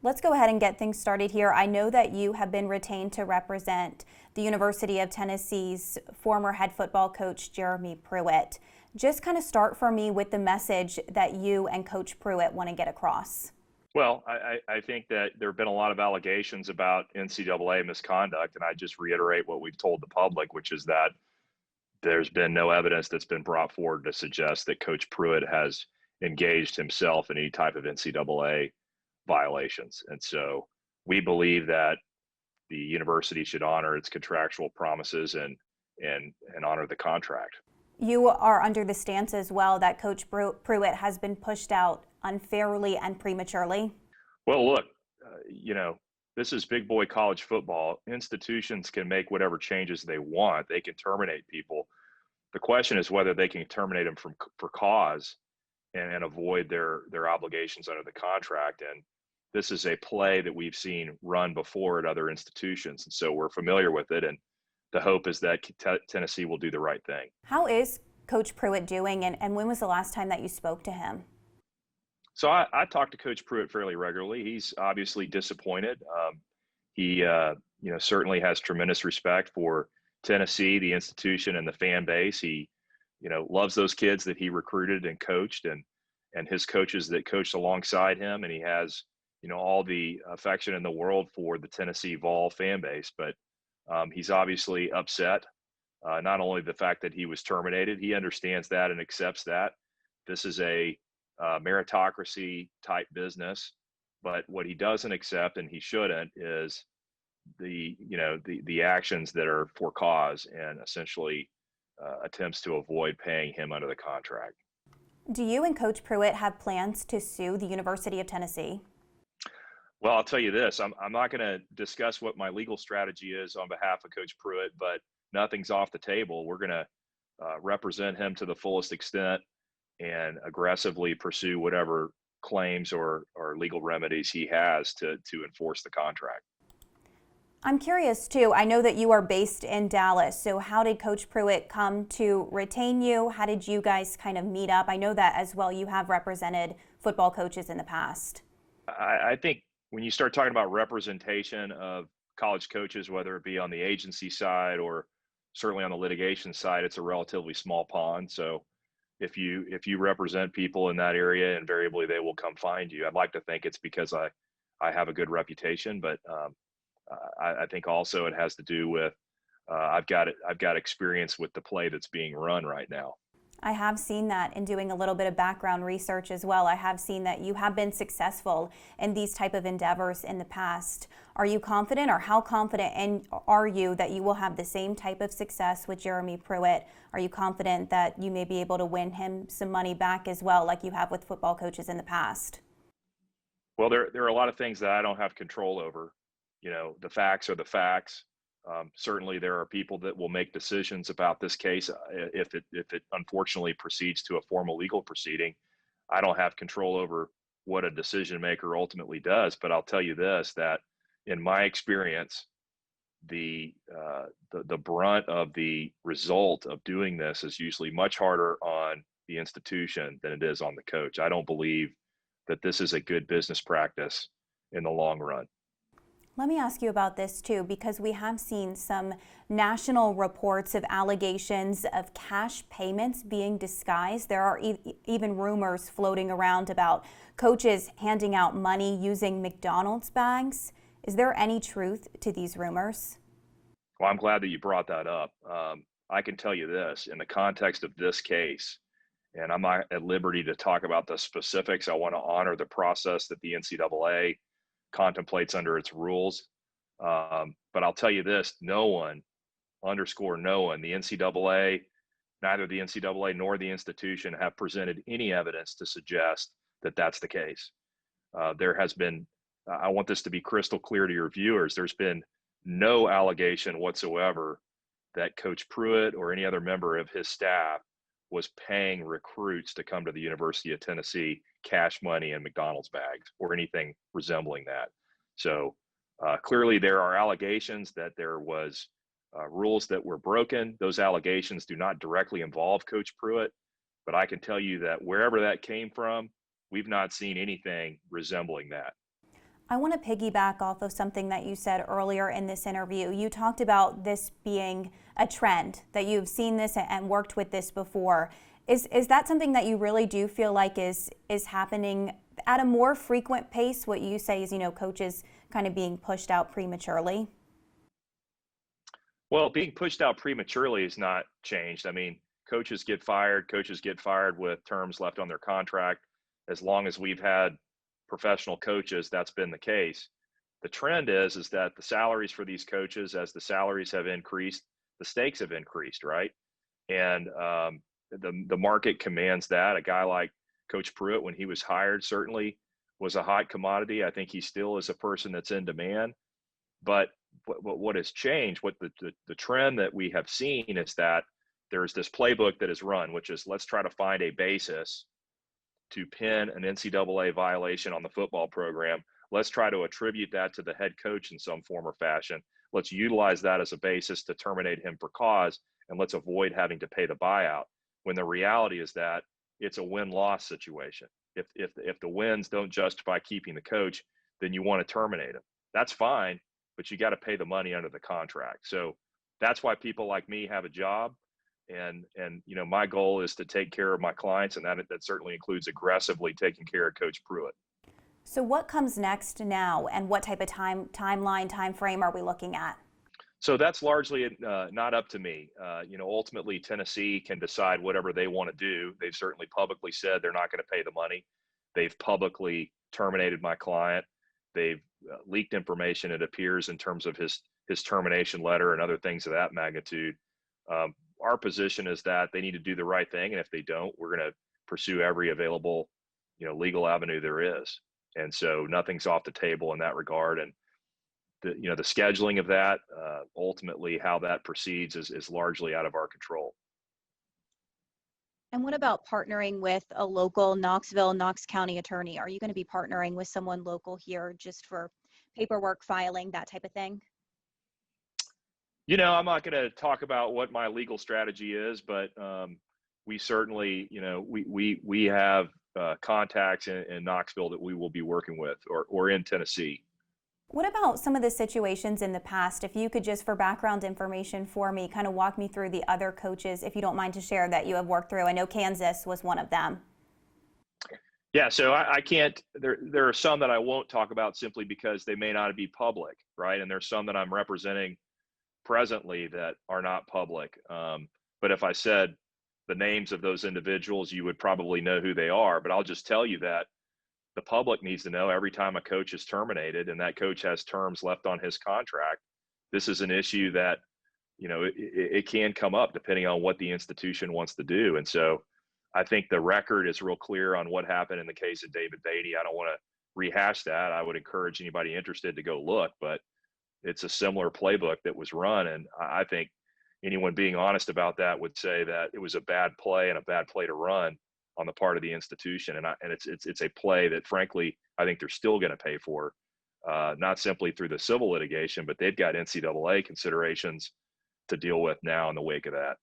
Let's go ahead and get things started here. I know that you have been retained to represent the University of Tennessee's former head football coach, Jeremy Pruitt. Just kind of start for me with the message that you and Coach Pruitt want to get across. Well, I think that there have been a lot of allegations about NCAA misconduct, and I just reiterate what we've told the public, which is that there's been no evidence that's been brought forward to suggest that Coach Pruitt has engaged himself in any type of NCAA violations. And so we believe that the university should honor its contractual promises and honor the contract. You are under the stance as well that Coach Pruitt has been pushed out unfairly and prematurely. Well, look, this is big boy college football. Institutions can make whatever changes they want. They can terminate people. The question is whether they can terminate them for cause and avoid their obligations under the contract. And this is a play that we've seen run before at other institutions, and so we're familiar with it. And the hope is that Tennessee will do the right thing. How is Coach Pruitt doing, and when was the last time that you spoke to him? So I talk to Coach Pruitt fairly regularly. He's obviously disappointed. He certainly has tremendous respect for Tennessee, the institution, and the fan base. He loves those kids that he recruited and coached, and his coaches that coached alongside him. And he has all the affection in the world for the Tennessee Vol fan base. But he's obviously upset. Not only the fact that he was terminated, he understands that and accepts that. This is a meritocracy type business, but what he doesn't accept, and he shouldn't, is the actions that are for cause and essentially attempts to avoid paying him under the contract. Do you and Coach Pruitt have plans to sue the University of Tennessee? Well, I'll tell you this, I'm not going to discuss what my legal strategy is on behalf of Coach Pruitt, but nothing's off the table. We're going to represent him to the fullest extent and aggressively pursue whatever claims or legal remedies he has to enforce the contract. I'm curious too. I know that you are based in Dallas. So how did Coach Pruitt come to retain you? How did you guys kind of meet up? I know that as well you have represented football coaches in the past. I think when you start talking about representation of college coaches, whether it be on the agency side or certainly on the litigation side, it's a relatively small pond. So if you represent people in that area, invariably they will come find you. I'd like to think it's because I have a good reputation, but I think also it has to do with I've got experience with the play that's being run right now. I have seen that in doing a little bit of background research as well. I have seen that you have been successful in these type of endeavors in the past. Are you confident, or how confident are you that you will have the same type of success with Jeremy Pruitt? Are you confident that you may be able to win him some money back as well, like you have with football coaches in the past? Well, there are a lot of things that I don't have control over. The facts are the facts. Certainly, there are people that will make decisions about this case if it unfortunately proceeds to a formal legal proceeding. I don't have control over what a decision maker ultimately does, but I'll tell you this: that in my experience, the brunt of the result of doing this is usually much harder on the institution than it is on the coach. I don't believe that this is a good business practice in the long run. Let me ask you about this too, because we have seen some national reports of allegations of cash payments being disguised. There are even rumors floating around about coaches handing out money using McDonald's bags. Is there any truth to these rumors? Well, I'm glad that you brought that up. I can tell you this, in the context of this case, and I'm not at liberty to talk about the specifics. I want to honor the process that the NCAA contemplates under its rules. But I'll tell you this, no one, underscore no one, the NCAA, neither the NCAA nor the institution have presented any evidence to suggest that that's the case. There has been, I want this to be crystal clear to your viewers, there's been no allegation whatsoever that Coach Pruitt or any other member of his staff was paying recruits to come to the University of Tennessee cash money in McDonald's bags or anything resembling that. So clearly there are allegations that there was rules that were broken. Those allegations do not directly involve Coach Pruitt, but I can tell you that wherever that came from, we've not seen anything resembling that. I want to piggyback off of something that you said earlier in this interview. You talked about this being a trend, that you've seen this and worked with this before. Is that something that you really do feel like is happening at a more frequent pace? What you say is, coaches kind of being pushed out prematurely? Well, being pushed out prematurely has not changed. I mean, coaches get fired with terms left on their contract. As long as we've had professional coaches, that's been the case. The trend is that the salaries for these coaches, as the salaries have increased, the stakes have increased, right? And the market commands that. A guy like Coach Pruitt, when he was hired, certainly was a hot commodity. I think he still is a person that's in demand. But what has changed, what the trend that we have seen is that there's this playbook that is run, which is let's try to find a basis to pin an NCAA violation on the football program. Let's try to attribute that to the head coach in some form or fashion. Let's utilize that as a basis to terminate him for cause, and let's avoid having to pay the buyout. When the reality is that it's a win-loss situation. If the wins don't justify keeping the coach, then you want to terminate him. That's fine, but you got to pay the money under the contract. So that's why people like me have a job. And my goal is to take care of my clients, and that certainly includes aggressively taking care of Coach Pruitt. So what comes next now, and what type of time frame are we looking at? So that's largely not up to me. Ultimately, Tennessee can decide whatever they want to do. They've certainly publicly said they're not going to pay the money. They've publicly terminated my client. They've leaked information, it appears, in terms of his termination letter and other things of that magnitude. Our position is that they need to do the right thing, and if they don't, we're going to pursue every available, legal avenue there is. And so nothing's off the table in that regard. And the scheduling of that, ultimately how that proceeds is largely out of our control. And what about partnering with a local Knox County attorney? Are you going to be partnering with someone local here just for paperwork, filing, that type of thing? I'm not going to talk about what my legal strategy is, but we certainly, we have contacts in Knoxville that we will be working with, or in Tennessee. What about some of the situations in the past? If you could just, for background information for me, kind of walk me through the other coaches, if you don't mind to share, that you have worked through. I know Kansas was one of them. Yeah, so I can't, there are some that I won't talk about simply because they may not be public, right? And there's some that I'm representing presently that are not public. But if I said the names of those individuals, you would probably know who they are. But I'll just tell you that the public needs to know every time a coach is terminated and that coach has terms left on his contract, this is an issue that, it can come up depending on what the institution wants to do. And so I think the record is real clear on what happened in the case of David Beatty. I don't want to rehash that. I would encourage anybody interested to go look, but it's a similar playbook that was run. And I think anyone being honest about that would say that it was a bad play and a bad play to run on the part of the institution. And it's a play that, frankly, I think they're still going to pay for, not simply through the civil litigation, but they've got NCAA considerations to deal with now in the wake of that.